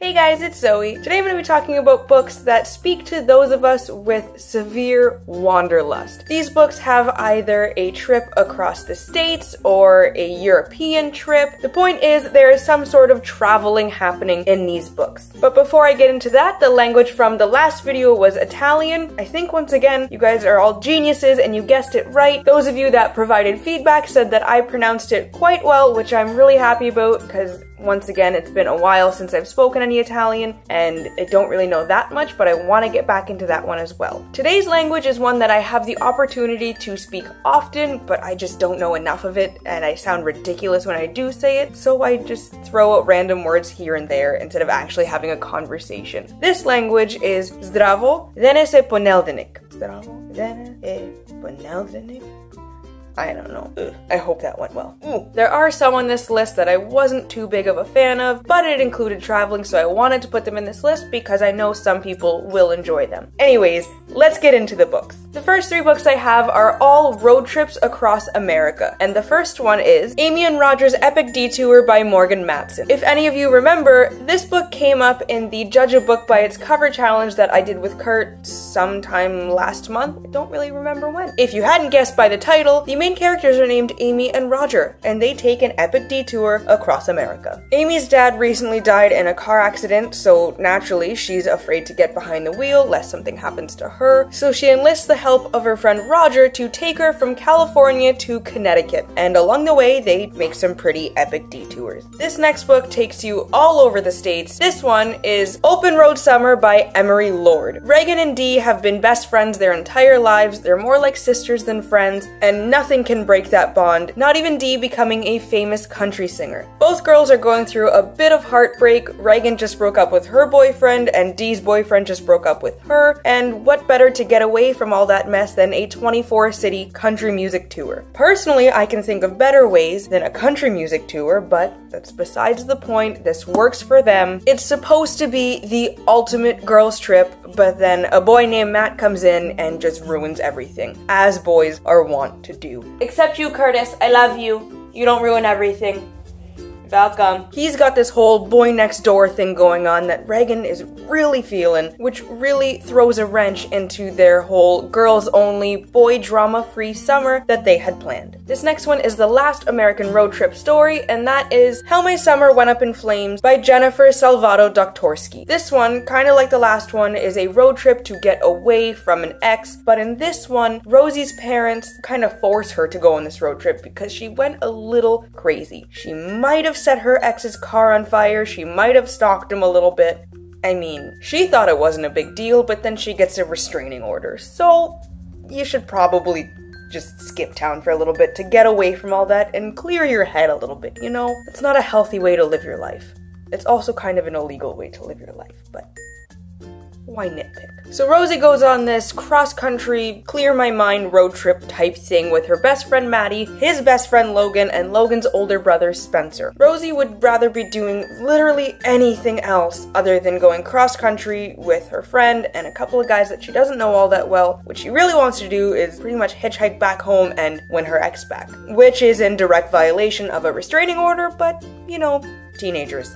Hey guys, it's Zoe. Today I'm going to be talking about books that speak to those of us with severe wanderlust. These books have either a trip across the states or a European trip. The point is there is some sort of traveling happening in these books. But before I get into that, the language from the last video was Italian. I think once again, you guys are all geniuses and you guessed it right. Those of you that provided feedback said that I pronounced it quite well, which I'm really happy about because once again, it's been a while since I've spoken any Italian, and I don't really know that much, but I want to get back into that one as well. Today's language is one that I have the opportunity to speak often, but I just don't know enough of it, and I sound ridiculous when I do say it, so I just throw out random words here and there instead of actually having a conversation. This language is Zdravo, dene se poneldenik. Zdravo, dene e poneldenik. I don't know. Ugh. I hope that went well. There are some on this list that I wasn't too big of a fan of, but it included traveling, so I wanted to put them in this list because I know some people will enjoy them. Anyways, let's get into the books. The first three books I have are all road trips across America, and the first one is Amy and Roger's Epic Detour by Morgan Matson. If any of you remember, this book came up in the Judge a Book by its Cover challenge that I did with Kurt sometime last month. I don't really remember when. If you hadn't guessed by the title, the main characters are named Amy and Roger, and they take an epic detour across America. Amy's dad recently died in a car accident, so naturally she's afraid to get behind the wheel lest something happens to her, so she enlists the help of her friend Roger to take her from California to Connecticut, and along the way they make some pretty epic detours. This next book takes you all over the states. This one is Open Road Summer by Emery Lord. Reagan and Dee have been best friends their entire lives. They're more like sisters than friends, and nothing can break that bond, not even Dee becoming a famous country singer. Both girls are going through a bit of heartbreak. Reagan just broke up with her boyfriend, and Dee's boyfriend just broke up with her, and what better to get away from all that mess than a 24-city country music tour. Personally, I can think of better ways than a country music tour, but that's besides the point. This works for them. It's supposed to be the ultimate girls' trip, but then a boy named Matt comes in and just ruins everything, as boys are wont to do. Except you, Curtis. I love you. You don't ruin everything. Welcome. He's got this whole boy next door thing going on that Reagan is really feeling, which really throws a wrench into their whole girls-only, boy drama-free summer that they had planned. This next one is the last American road trip story, and that is How My Summer Went Up in Flames by Jennifer Salvato Doktorski. This one, kind of like the last one, is a road trip to get away from an ex, but in this one, Rosie's parents kind of force her to go on this road trip because she went a little crazy. She might have set her ex's car on fire, she might have stalked him a little bit. I mean, she thought it wasn't a big deal, but then she gets a restraining order, so you should probably just skip town for a little bit to get away from all that and clear your head a little bit, you know? It's not a healthy way to live your life. It's also kind of an illegal way to live your life, but why nitpick? So Rosie goes on this cross-country, clear-my-mind road trip type thing with her best friend Maddie, his best friend Logan, and Logan's older brother Spencer. Rosie would rather be doing literally anything else other than going cross-country with her friend and a couple of guys that she doesn't know all that well. What she really wants to do is pretty much hitchhike back home and win her ex back, which is in direct violation of a restraining order, but, you know, teenagers.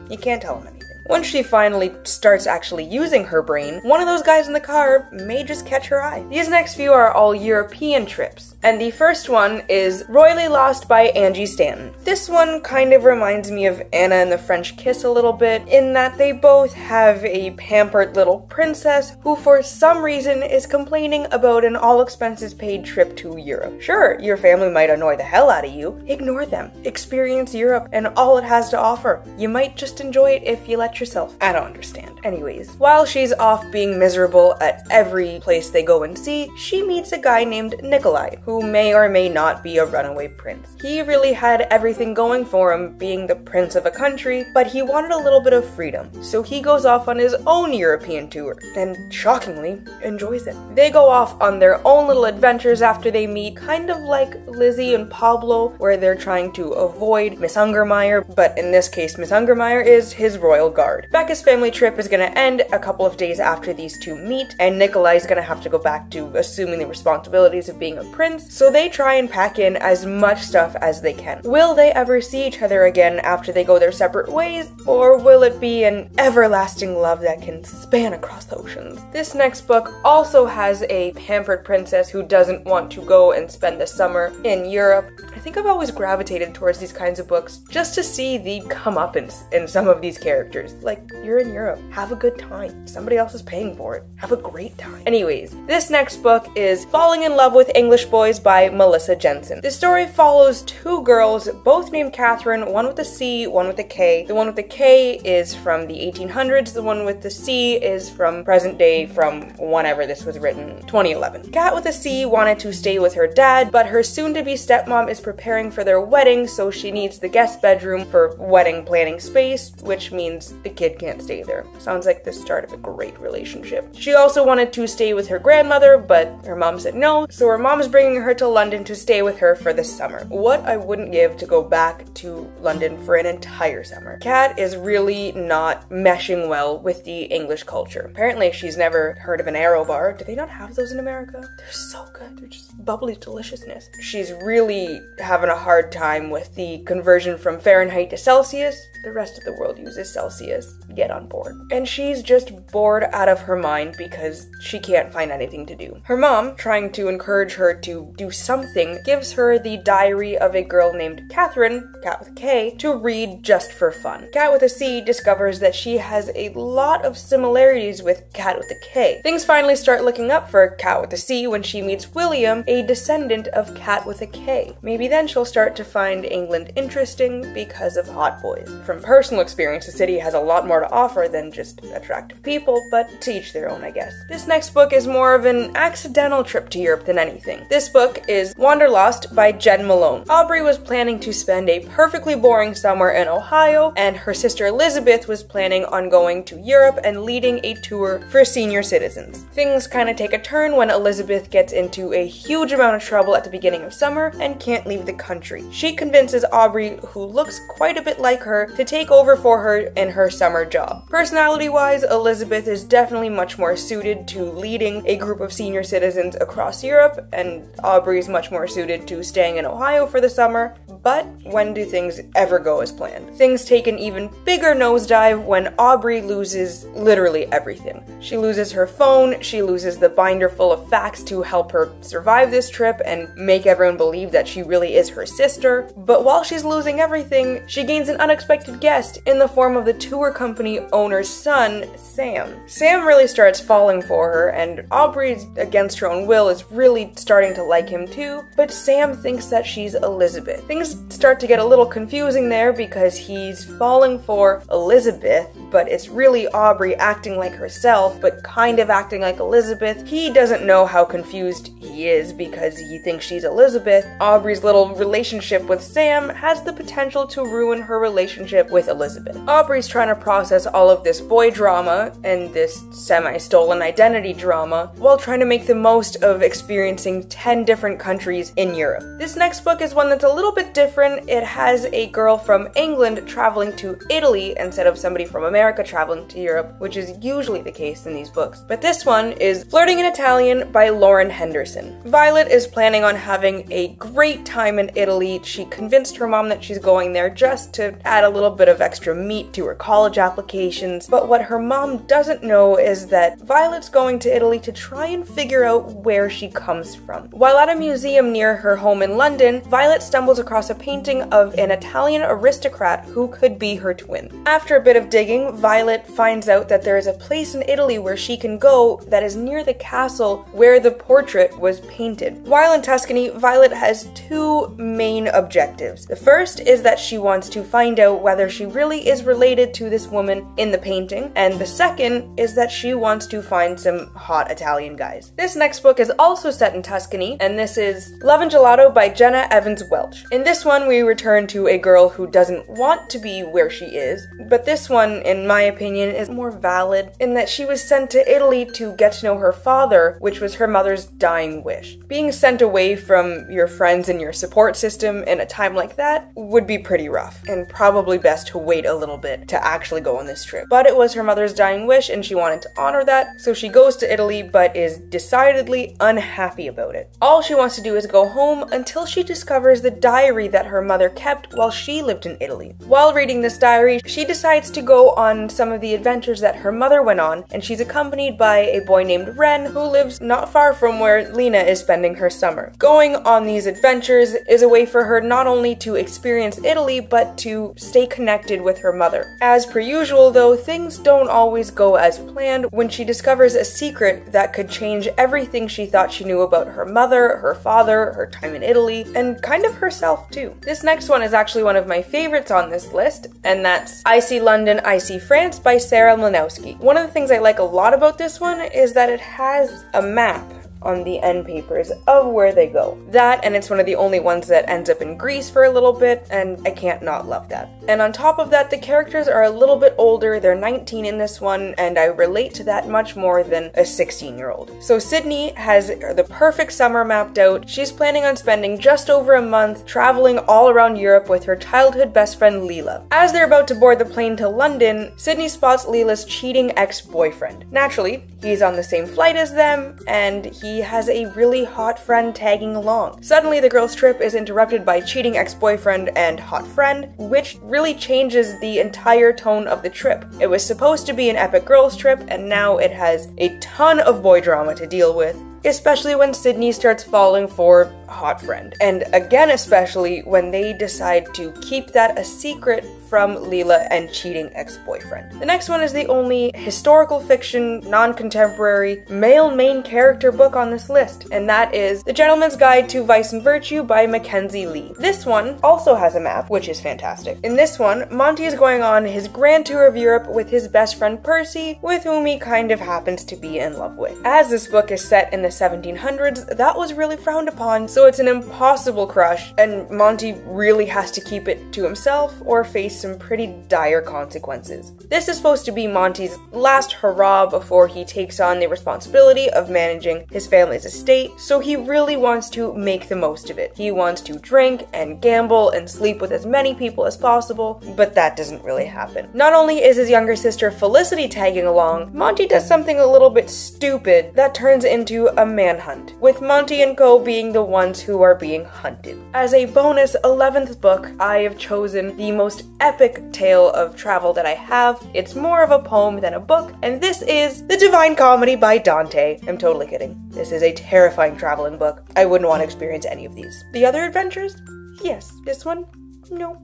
You can't tell them anything. Once she finally starts actually using her brain, one of those guys in the car may just catch her eye. These next few are all European trips, and the first one is Royally Lost by Angie Stanton. This one kind of reminds me of Anna and the French Kiss a little bit, in that they both have a pampered little princess who for some reason is complaining about an all-expenses-paid trip to Europe. Sure, your family might annoy the hell out of you. Ignore them. Experience Europe and all it has to offer. You might just enjoy it if you let yourself. I don't understand. Anyways, while she's off being miserable at every place they go and see, she meets a guy named Nikolai, who may or may not be a runaway prince. He really had everything going for him, being the prince of a country, but he wanted a little bit of freedom, so he goes off on his own European tour, and shockingly, enjoys it. They go off on their own little adventures after they meet, kind of like Lizzie and Pablo, where they're trying to avoid Miss Ungermeyer, but in this case, Miss Ungermeyer is his royal guard. guard. Becca's family trip is gonna end a couple of days after these two meet, and Nikolai's gonna have to go back to assuming the responsibilities of being a prince, so they try and pack in as much stuff as they can. Will they ever see each other again after they go their separate ways, or will it be an everlasting love that can span across oceans? This next book also has a pampered princess who doesn't want to go and spend the summer in Europe. I think I've always gravitated towards these kinds of books just to see the comeuppance in some of these characters. Like, you're in Europe, have a good time. Somebody else is paying for it. Have a great time. Anyways, this next book is Falling in Love with English Boys by Melissa Jensen. This story follows two girls, both named Catherine, one with a C, one with a K. The one with the K is from the 1800s, the one with the C is from present day, from whenever this was written, 2011. Kat with a C wanted to stay with her dad, but her soon-to-be stepmom is preparing for their wedding, so she needs the guest bedroom for wedding planning space, which means the kid can't stay there. Sounds like the start of a great relationship. She also wanted to stay with her grandmother, but her mom said no, so her mom's bringing her to London to stay with her for the summer. What I wouldn't give to go back to London for an entire summer. Kat is really not meshing well with the English culture. Apparently she's never heard of an Aero bar. Do they not have those in America? They're so good. They're just bubbly deliciousness. She's really having a hard time with the conversion from Fahrenheit to Celsius. The rest of the world uses Celsius. Get on board. And she's just bored out of her mind because she can't find anything to do. Her mom, trying to encourage her to do something, gives her the diary of a girl named Catherine, Kat with a K, to read just for fun. Kat with a C discovers that she has a lot of similarities with Kat with a K. Things finally start looking up for Kat with a C when she meets William, a descendant of Kat with a K. Maybe then she'll start to find England interesting because of hot boys. From personal experience, the city has a lot more to offer than just attractive people, but to each their own, I guess. This next book is more of an accidental trip to Europe than anything. This book is Wanderlust by Jen Malone. Aubrey was planning to spend a perfectly boring summer in Ohio, and her sister Elizabeth was planning on going to Europe and leading a tour for senior citizens. Things kind of take a turn when Elizabeth gets into a huge amount of trouble at the beginning of summer and can't leave the country. She convinces Aubrey, who looks quite a bit like her, to take over for her in her summer job. Personality-wise, Elizabeth is definitely much more suited to leading a group of senior citizens across Europe, and Aubrey is much more suited to staying in Ohio for the summer. But when do things ever go as planned? Things take an even bigger nosedive when Aubrey loses literally everything. She loses her phone, she loses the binder full of facts to help her survive this trip and make everyone believe that she really is her sister. But while she's losing everything, she gains an unexpected guest in the form of the tour company owner's son, Sam. Sam really starts falling for her, and Aubrey, against her own will, is really starting to like him too, but Sam thinks that she's Elizabeth. Things start to get a little confusing there because he's falling for Elizabeth, but it's really Aubrey acting like herself, but kind of acting like Elizabeth. He doesn't know how confused he is because he thinks she's Elizabeth. Aubrey's little relationship with Sam has the potential to ruin her relationship with Elizabeth. Aubrey's trying to process all of this boy drama and this semi-stolen identity drama while trying to make the most of experiencing 10 different countries in Europe. This next book is one that's a little bit different. It has a girl from England traveling to Italy instead of somebody from America traveling to Europe, which is usually the case in these books. But this one is Flirting in Italian by Lauren Henderson. Violet is planning on having a great time in Italy. She convinced her mom that she's going there just to add a little bit of extra meat to her college applications, but what her mom doesn't know is that Violet's going to Italy to try and figure out where she comes from. While at a museum near her home in London, Violet stumbles across a painting of an Italian aristocrat who could be her twin. After a bit of digging, Violet finds out that there is a place in Italy where she can go that is near the castle where the portrait was painted. While in Tuscany, Violet has two main objectives. The first is that she wants to find out whether she really is related to this woman in the painting, and the second is that she wants to find some hot Italian guys. This next book is also set in Tuscany, and this is Love and Gelato by Jenna Evans Welch. In this next one, we return to a girl who doesn't want to be where she is, but this one, in my opinion, is more valid in that she was sent to Italy to get to know her father, which was her mother's dying wish. Being sent away from your friends and your support system in a time like that would be pretty rough, and probably best to wait a little bit to actually go on this trip. But it was her mother's dying wish, and she wanted to honor that, so she goes to Italy, but is decidedly unhappy about it. All she wants to do is go home until she discovers the diary that her mother kept while she lived in Italy. While reading this diary, she decides to go on some of the adventures that her mother went on, and she's accompanied by a boy named Ren who lives not far from where Lena is spending her summer. Going on these adventures is a way for her not only to experience Italy, but to stay connected with her mother. As per usual though, things don't always go as planned when she discovers a secret that could change everything she thought she knew about her mother, her father, her time in Italy, and kind of herself too. This next one is actually one of my favorites on this list, and that's I See London, I See France by Sarah Mlynowski. One of the things I like a lot about this one is that it has a map on the end papers of where they go. That, and it's one of the only ones that ends up in Greece for a little bit, and I can't not love that. And on top of that, the characters are a little bit older. They're 19 in this one, and I relate to that much more than a 16-year-old. So Sydney has the perfect summer mapped out. She's planning on spending just over a month traveling all around Europe with her childhood best friend Leela. As they're about to board the plane to London, Sydney spots Leela's cheating ex-boyfriend. Naturally, he's on the same flight as them, and he has a really hot friend tagging along. Suddenly, the girl's trip is interrupted by cheating ex-boyfriend and hot friend, which really changes the entire tone of the trip. It was supposed to be an epic girls' trip, and now it has a ton of boy drama to deal with, especially when Sydney starts falling for hot friend. And again, especially when they decide to keep that a secret from Leela and cheating ex-boyfriend. The next one is the only historical fiction, non-contemporary, male main character book on this list, and that is The Gentleman's Guide to Vice and Virtue by Mackenzie Lee. This one also has a map, which is fantastic. In this one, Monty is going on his grand tour of Europe with his best friend Percy, with whom he kind of happens to be in love with. As this book is set in the 1700s, that was really frowned upon, so it's an impossible crush, and Monty really has to keep it to himself or face some pretty dire consequences. This is supposed to be Monty's last hurrah before he takes on the responsibility of managing his family's estate, so he really wants to make the most of it. He wants to drink and gamble and sleep with as many people as possible, but that doesn't really happen. Not only is his younger sister Felicity tagging along, Monty does something a little bit stupid that turns into a manhunt, with Monty and co being the ones who are being hunted. As a bonus 11th book, I have chosen the most epic tale of travel that I have. It's more of a poem than a book, and this is The Divine Comedy by Dante. I'm totally kidding. This is a terrifying traveling book. I wouldn't want to experience any of these. The other adventures? Yes. This one? No.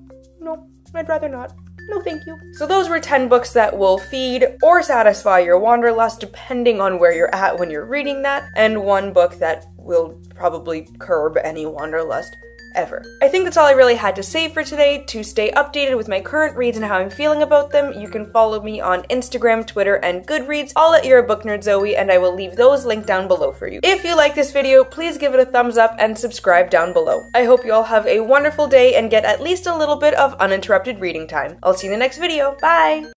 I'd rather not. No thank you. So those were 10 books that will feed or satisfy your wanderlust depending on where you're at when you're reading that, and one book that will probably curb any wanderlust ever. I think that's all I really had to say for today. To stay updated with my current reads and how I'm feeling about them, you can follow me on Instagram, Twitter, and Goodreads, all at You're a Book Nerd Zoe, and I will leave those linked down below for you. If you like this video, please give it a thumbs up and subscribe down below. I hope you all have a wonderful day and get at least a little bit of uninterrupted reading time. I'll see you in the next video. Bye!